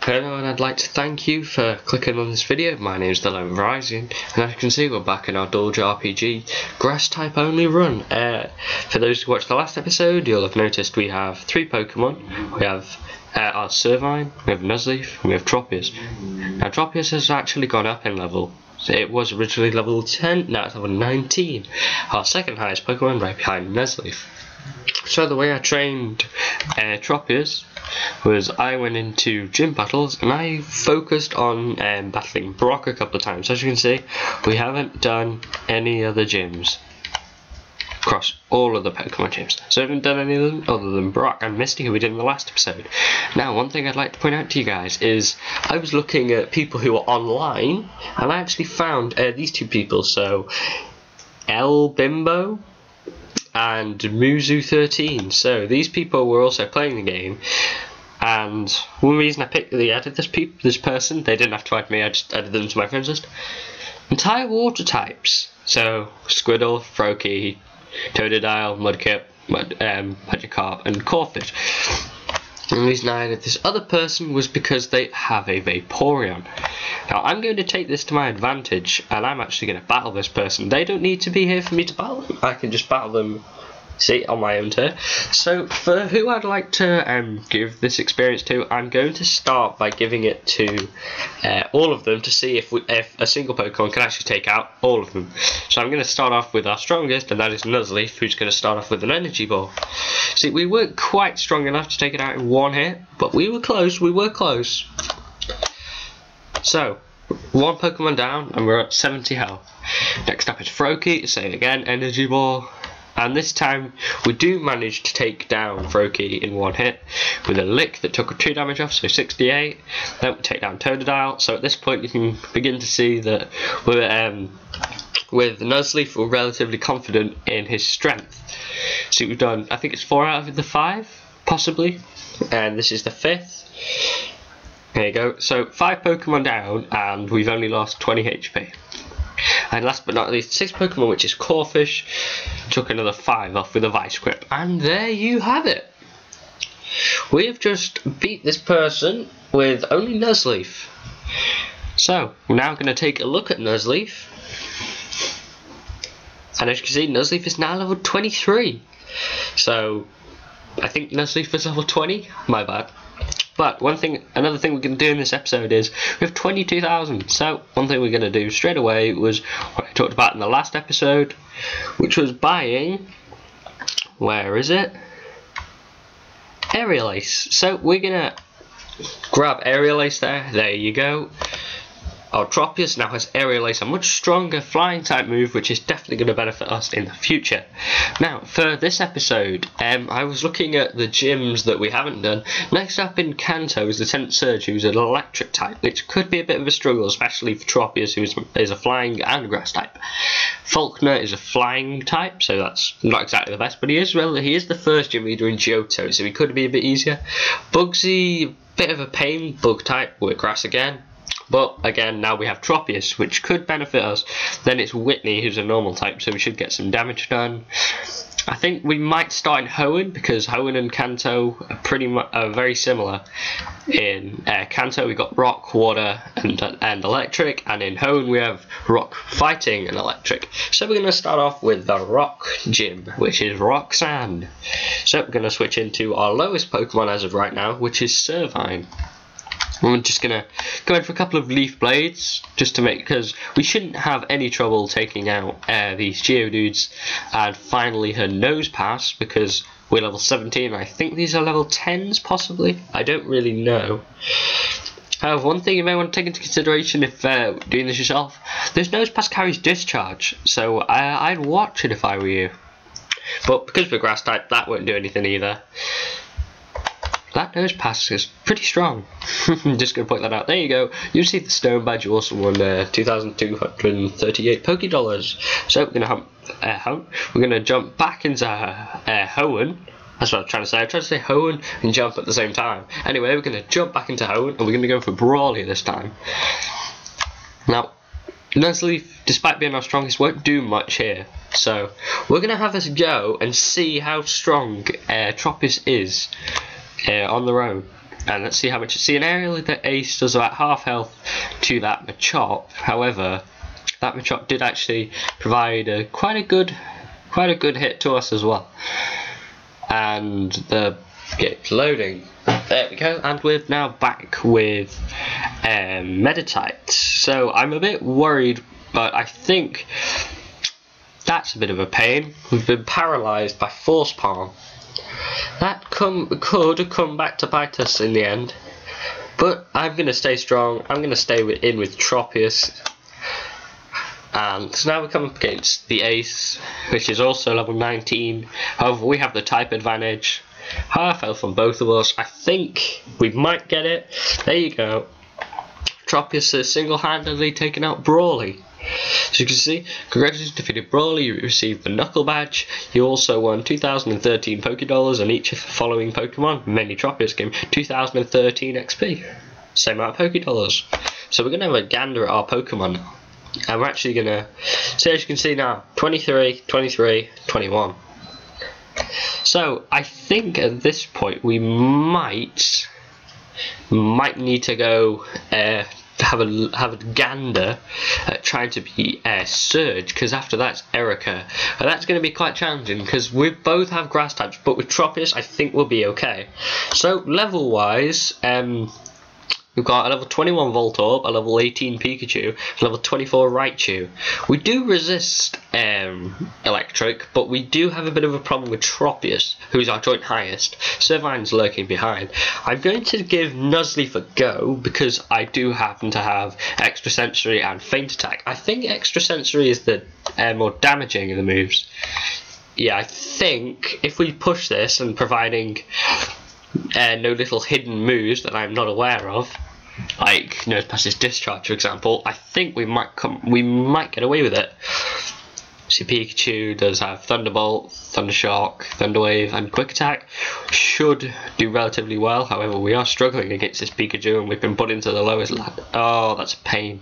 Hello, and I'd like to thank you for clicking on this video. My name is DelugeRPG, and as you can see, we're back in our DelugeRPG grass type only run. For those who watched the last episode, you'll have noticed we have 3 Pokemon. We have our Servine, we have Nuzleaf, and we have Tropius. Now Tropius has actually gone up in level. So it was originally level 10, now it's level 19. Our second highest Pokemon, right behind Nuzleaf. So the way I trained Tropius was I went into gym battles and I focused on battling Brock a couple of times. As you can see, we haven't done any other gyms across all of the Pokemon gyms. So I haven't done any of them other than Brock and Misty, who we did in the last episode. Now, one thing I'd like to point out to you guys is I was looking at people who are online and I actually found these 2 people. So El Bimbo and Muzu13. So these people were also playing the game, and one reason I added this person, they didn't have to add me, I just added them to my friends list. Entire water types, so Squirtle, Froakie, Totodile, Mudkip, Magikarp, and Corphish. And the reason I added this other person was because they have a Vaporeon. Now I'm going to take this to my advantage, and I'm actually going to battle this person. They don't need to be here for me to battle them. I can just battle them, see, on my own turn. So for who I'd like to give this experience to, I'm going to start by giving it to all of them to see if a single Pokemon can actually take out all of them. So I'm going to start off with our strongest, and that is Nuzleaf, who's going to start off with an Energy Ball. See, we weren't quite strong enough to take it out in one hit, but we were close, So, 1 Pokemon down, and we're at 70 health. Next up is Froakie, same again, Energy Ball. And this time, we do manage to take down Froakie in 1 hit with a Lick that took 2 damage off, so 68. Then we take down Totodile. So at this point, you can begin to see that we're, with Nuzleaf, we're relatively confident in his strength. So we've done, I think it's 4 out of the 5, possibly. And this is the 5th. There you go. So 5 Pokemon down, and we've only lost 20 HP. And last but not least, 6 Pokemon, which is Corphish, took another 5 off with a Vice Grip. And there you have it. We have just beat this person with only Nuzleaf. So, we're now going to take a look at Nuzleaf. And as you can see, Nuzleaf is now level 23. So, I think Nuzleaf is level 20. My bad. But another thing we're going to do in this episode is we have 22,000. So one thing we're going to do straight away was what I talked about in the last episode, which was buying, where is it? Aerial Ace. So we're going to grab Aerial Ace there. There you go. Our Tropius now has Aerial Ace, a much stronger flying type move, which is definitely going to benefit us in the future. Now, for this episode, I was looking at the gyms that we haven't done. Next up in Kanto is the 10th Surge, who's an electric type, which could be a bit of a struggle, especially for Tropius, who is a flying and grass type. Faulkner is a flying type, so that's not exactly the best, but he is the first gym leader in Johto, so he could be a bit easier. Bugsy, bit of a pain, bug type, we're grass again. But again, now we have Tropius, which could benefit us. Then it's Whitney, who's a normal type, so we should get some damage done. I think we might start in Hoenn, because Hoenn and Kanto are very similar. In Kanto we got Rock, Water, and Electric, and in Hoenn we have Rock, Fighting, and Electric. So we're going to start off with the Rock gym, which is Rock Sand. So we're going to switch into our lowest Pokemon as of right now, which is Servine. We're just going to go in for a couple of Leaf Blades, just to because we shouldn't have any trouble taking out these Geodudes. And finally her Nose Pass, because we're level 17, I think these are level 10s possibly, I don't really know. One thing you may want to take into consideration if doing this yourself, this Nose Pass carries Discharge, so I'd watch it if I were you. But because we're Grass type, that won't do anything either. That Nose Pass is pretty strong. I'm just going to point that out. There you go. You see the Stone Badge. You also won 2,238 Poké Dollars. So we're going to jump back into Hoenn. That's what I'm trying to say. I'm trying to say Hoenn and jump at the same time. Anyway, we're going to jump back into Hoenn, and we're going to go for Brawly this time. Now, Nuzleaf, despite being our strongest, won't do much here. So we're going to have us go and see how strong Tropius is on their own. And let's see how much. See, an aerial that Ace does about half health to that Machop. However, that Machop did actually provide quite a good hit to us as well. And the game's loading. There we go. And we're now back with Meditite. So I'm a bit worried, but I think that's a bit of a pain. We've been paralysed by Force Palm. That could have come back to bite us in the end, but I'm going to stay strong. I'm going to stay in with Tropius, and so now we come up against the Ace, which is also level 19. However, we have the type advantage, half health on both of us. I think we might get it. There you go. Tropius has single-handedly taken out Brawly. So you can see, congratulations, defeated Brawly, you received the Knuckle Badge. You also won 2013 Pokédollars on each of the following Pokemon. Mainly Tropius game, 2013 XP. Same amount of Pokédollars. So we're going to have a gander at our Pokemon now. And we're actually going to, so as you can see now, 23, 23, 21. So I think at this point we might need to go have a gander at trying to be Surge, because after that's Erica, and that's going to be quite challenging because we both have grass types, but with Tropius I think we'll be okay. So level wise, we've got a level 21 Voltorb, a level 18 Pikachu, a level 24 Raichu. We do resist Electric, but we do have a bit of a problem with Tropius, who's our joint highest. Servine's lurking behind. I'm going to give Nuzleaf a go, because I do happen to have Extra Sensory and Feint Attack. I think Extra Sensory is the more damaging of the moves. Yeah, I think if we push this and providing no little hidden moves that I'm not aware of, like Nose Pass's Discharge for example, I think we might get away with it. See, Pikachu does have Thunderbolt, Thundershock, Thunderwave and Quick Attack. Should do relatively well, however we are struggling against this Pikachu and we've been put into the lowest ladder. Oh, that's a pain.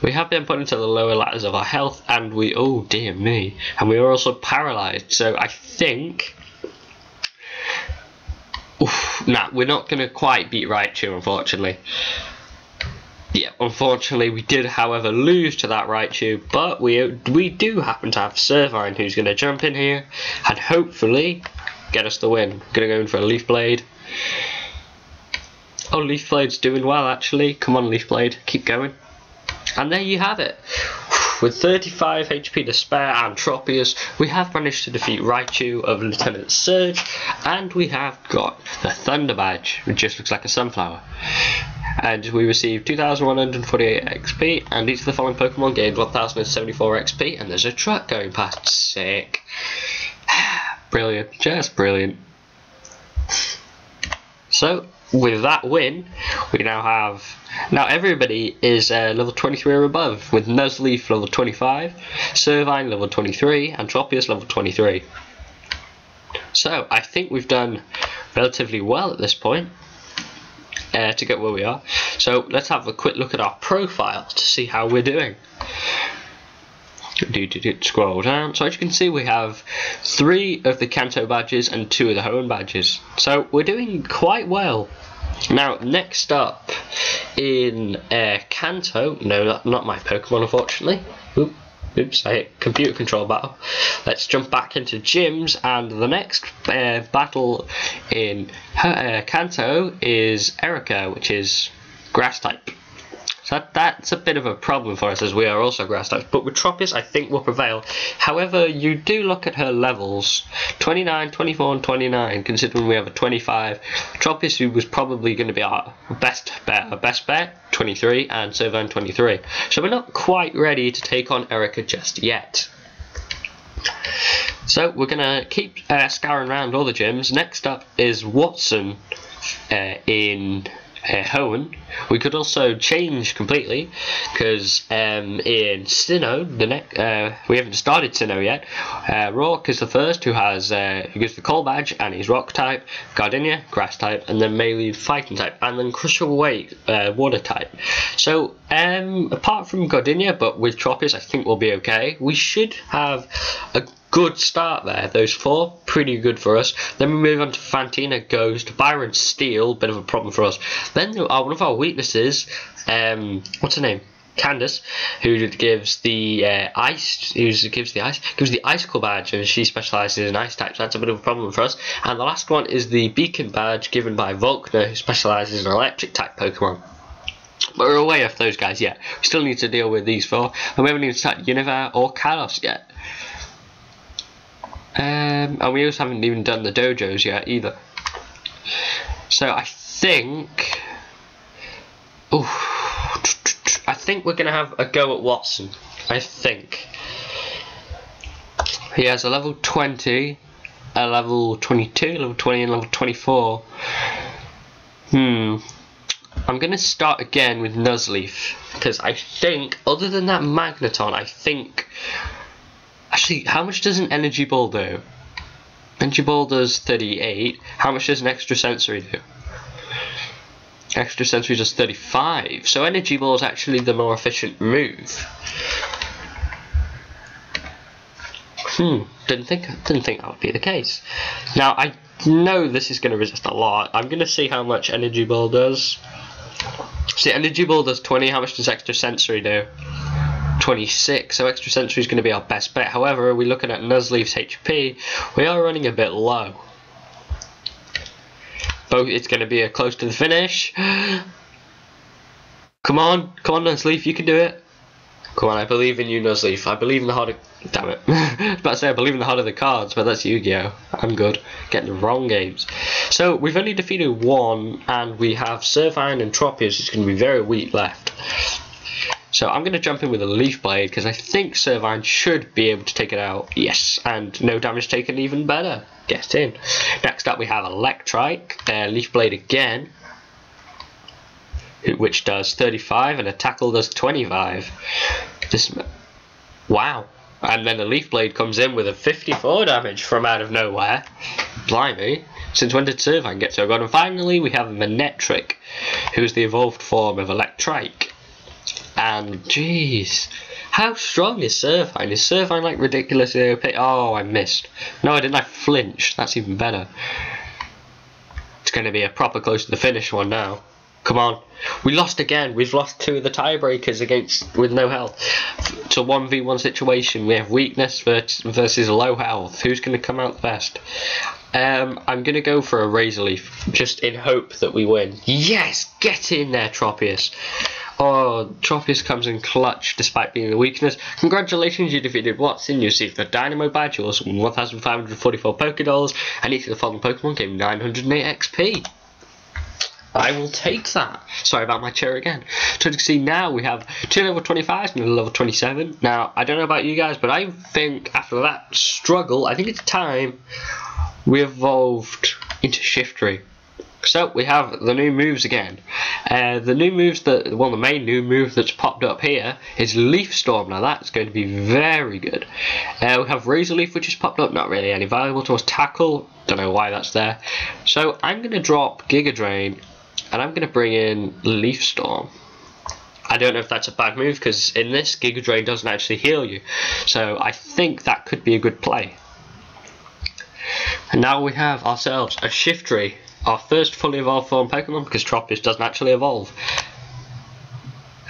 We have been put into the lower ladders of our health, and oh dear me, and we are also paralysed, so I think nah, we're not going to quite beat Raichu, unfortunately. Yeah, unfortunately we did, however, lose to that Raichu, but we do happen to have Servine, who's going to jump in here and hopefully get us the win. Going to go in for a Leaf Blade. Oh, Leaf Blade's doing well actually. Come on, Leaf Blade, keep going. And there you have it. With 35 HP to spare and Tropius, we have managed to defeat Raichu of Lieutenant Surge, and we have got the Thunder Badge, which just looks like a sunflower. And we received 2148 XP, and each of the following Pokemon gained 1074 XP, and there's a truck going past. Sick. Brilliant, just brilliant. So, with that win, we now have, everybody is level 23 or above, with Nuzleaf level 25, Servine level 23, and Tropius level 23. So, I think we've done relatively well at this point to get where we are. So, let's have a quick look at our profile to see how we're doing. Scroll down. So as you can see, we have 3 of the Kanto badges and 2 of the Hoenn badges. So we're doing quite well. Now, next up in Kanto, no, not my Pokemon, unfortunately. Oops, I hit computer control battle. Let's jump back into gyms, and the next battle in Kanto is Erica, which is Grass type. So that's a bit of a problem for us, as we are also grass types, but with Tropius I think we'll prevail. However, you do look at her levels, 29, 24 and 29, considering we have a 25. Tropius, who was probably going to be our best bet, 23, and Servine 23. So we're not quite ready to take on Erica just yet. So we're going to keep scouring around all the gyms. Next up is Watson in Hoenn. We could also change completely, because in Sinnoh, we haven't started Sinnoh yet. Rourke is the first, who gets the Coal Badge, and he's Rock type. Gardenia, Grass type, and then Mayleaf, Fighting type, and then Crush Away, Water type. So apart from Gardenia, but with Tropius I think we'll be okay. We should have a good start there. Those 4, pretty good for us. Then we move on to Fantina Ghost, Byron Steel, bit of a problem for us. Then one of our weaknesses, what's her name? Candace, who gives the gives the icicle badge, and she specialises in ice types. That's a bit of a problem for us. And the last one is the beacon badge given by Volkner, who specialises in electric type Pokemon. But we're away off those guys yet. We still need to deal with these 4, and we haven't even started Univers or Kalos yet. And we also haven't even done the dojos yet either. So I think, I think we're gonna have a go at Watson. I think he has a level 20, a level 22, level 20, and level 24. I'm gonna start again with Nuzleaf, because I think, other than that Magneton, I think. Actually, how much does an Energy Ball do? Energy Ball does 38. How much does an Extra Sensory do? Extra Sensory does 35. So Energy Ball is actually the more efficient move. Didn't think that would be the case. Now I know this is going to resist a lot. I'm going to see how much Energy Ball does. See, Energy Ball does 20. How much does Extra Sensory do? 26. So Extra Sensory is going to be our best bet. However, we're looking at Nuzleaf's HP. We are running a bit low. Both, it's going to be a close to the finish. Come on, Nuzleaf, you can do it. Come on, I believe in you, Nuzleaf. I believe in the heart of... Damn it. I was about to say I believe in the heart of the cards, but that's Yu-Gi-Oh! I'm good. Getting the wrong games. So, we've only defeated 1, and we have Servine and Tropius, who's going to be very weak left. So, I'm going to jump in with a Leaf Blade, because I think Servine should be able to take it out. Yes, and no damage taken, even better. Get in. Next up, we have Electrike, Leaf Blade again, which does 35, and a Tackle does 25. Wow. And then the Leaf Blade comes in with a 54 damage from out of nowhere. Blimey. Since when did Servine get so good? And finally, we have Manectric, who's the evolved form of Electrike. And, jeez, how strong is Servine? Is Servine, like, ridiculously OP? Oh, I missed. No, I didn't. I flinched. That's even better. It's going to be a proper close to the finish one now. Come on. We lost again. We've lost 2 of the tiebreakers with no health. It's a 1v1 situation. We have weakness versus low health. Who's going to come out the best? I'm going to go for a Razor Leaf, just in hope that we win. Yes! Get in there, Tropius. Oh, Tropius comes in clutch despite being the weakness. Congratulations, you defeated Watson. You received the Dynamo badge. You also won 1,544 Pokédolls, and each of the following Pokemon gave 908 XP. I will take that. Sorry about my chair again. So you can see now we have 2 level 25s and a level 27. Now, I don't know about you guys, but I think after that struggle, I think it's time we evolved into Shiftry. So we have the new moves again. The new moves the main new move that's popped up here is Leaf Storm. Now that's going to be very good. We have Razor Leaf, which has popped up, not really any valuable to us. Tackle, don't know why that's there. So I'm going to drop Giga Drain, and I'm going to bring in Leaf Storm. I don't know if that's a bad move, because in this, Giga Drain doesn't actually heal you. So I think that could be a good play. And now we have ourselves a Shiftry. Our first fully evolved form Pokemon, because Tropius doesn't actually evolve.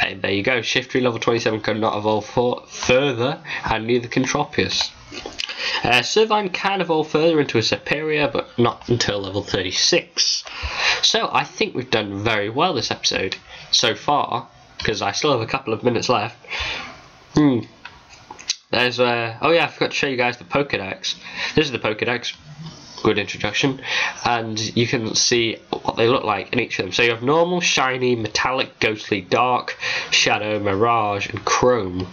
And there you go, Shiftry level 27 cannot evolve further, and neither can Tropius. Servine can evolve further into a Superior, but not until level 36. So I think we've done very well this episode so far, because I still have a couple of minutes left. There's oh yeah, I forgot to show you guys the Pokédex. This is the Pokédex. Good introduction, and you can see what they look like in each of them. So you have normal, shiny, metallic, ghostly, dark, shadow, mirage, and chrome.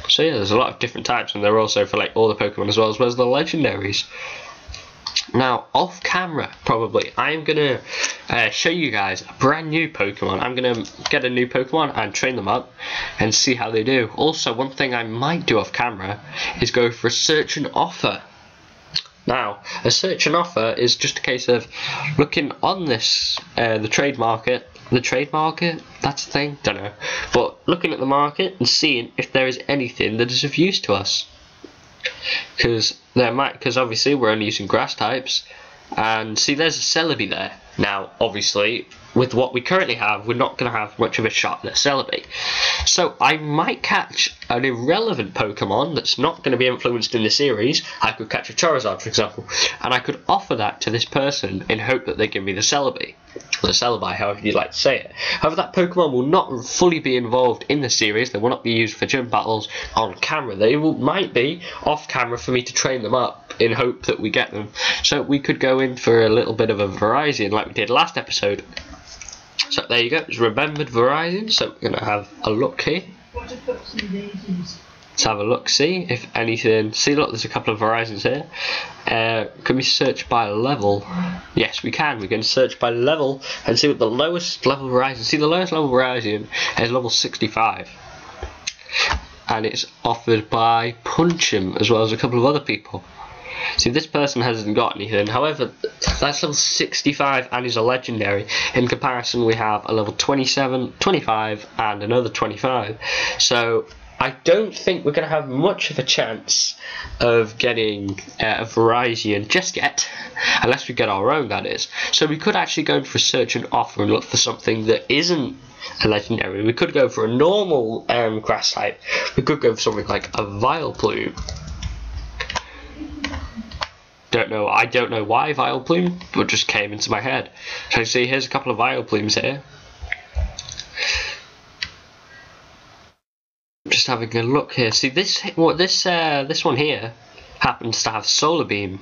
So yeah, there's a lot of different types, and they're also for like all the Pokemon as well as the legendaries. Now, off camera, probably, I'm gonna show you guys a brand new Pokemon. I'm gonna get a new Pokemon and train them up and see how they do. Also, one thing I might do off camera is go for a search and offer. Now, a search and offer is just a case of looking on this, the trade market, that's the thing, don't know, but looking at the market and seeing if there is anything that is of use to us. because obviously we're only using grass types. And see, there's a Celebi there. Now, obviously, with what we currently have, we're not going to have much of a shot at a Celebi. So I might catch an irrelevant Pokemon that's not going to be influenced in the series. I could catch a Charizard, for example, and I could offer that to this person in hope that they give me the Celebi. Or the Celebi, however you'd like to say it. However, that Pokemon will not fully be involved in the series. They will not be used for gym battles on camera. They might be off camera for me to train them up in hope that we get them. So we could go in for a little bit of a Verizon like we did last episode. So there you go, it's remembered Verizon. So we're going to have a look here. Let's have a look, see if anything. See, look, there's a couple of Verizons here. Can we search by level? Yes, we can. We can search by level and see what the lowest level Verizon. See, the lowest level Verizon is level 65. And it's offered by Punch'em as well as a couple of other people. See, this person hasn't got anything. However, that's level 65 and is a legendary. In comparison, we have a level 27, 25 and another 25. So I don't think we're going to have much of a chance of getting a Verizon just yet, unless we get our own, that is. So we could actually go for a search and offer and look for something that isn't a legendary. We could go for a normal grass type. We could go for something like a Vileplume. I don't know why Vileplume, but just came into my head. So see, here's a couple of Vileplumes here. Just having a look here. See, this one here happens to have Solar Beam,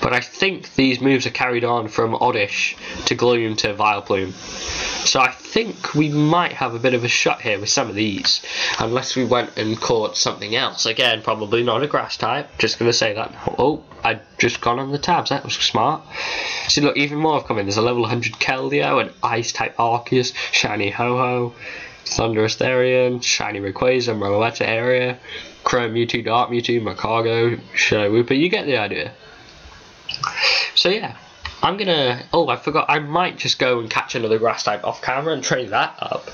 but I think these moves are carried on from Oddish to Gloom to Vileplume. So I think we might have a bit of a shot here with some of these, unless we went and caught something else. Again, probably not a grass type. Just going to say that. Oh, I'd just gone on the tabs. That was smart. See, look, even more have come in. There's a level 100 Keldeo, an Ice type Arceus, Shiny Ho-Ho, Thunderous Therian, Shiny Rayquaza, Meloetta Area, Chrome Mewtwo, Dark Mewtwo, Macargo, Shadow Wooper. You get the idea. So yeah. I'm gonna, oh, I forgot, I might just go and catch another grass type off camera and train that up.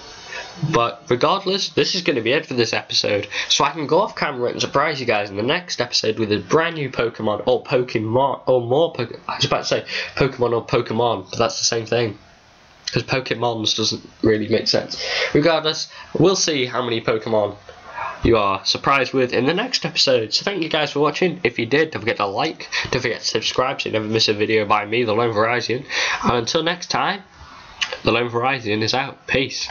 But regardless, this is going to be it for this episode. So I can go off camera and surprise you guys in the next episode with a brand new Pokemon, or Pokemon, or more Pokemon. I was about to say Pokemon or Pokemon, but that's the same thing. Because Pokemons doesn't really make sense. Regardless, we'll see how many Pokemon you are surprised with in the next episode. So thank you guys for watching. If you did, don't forget to like, don't forget to subscribe so you never miss a video by me, the Lone Verizon. And until next time, the Lone Verizon is out. Peace.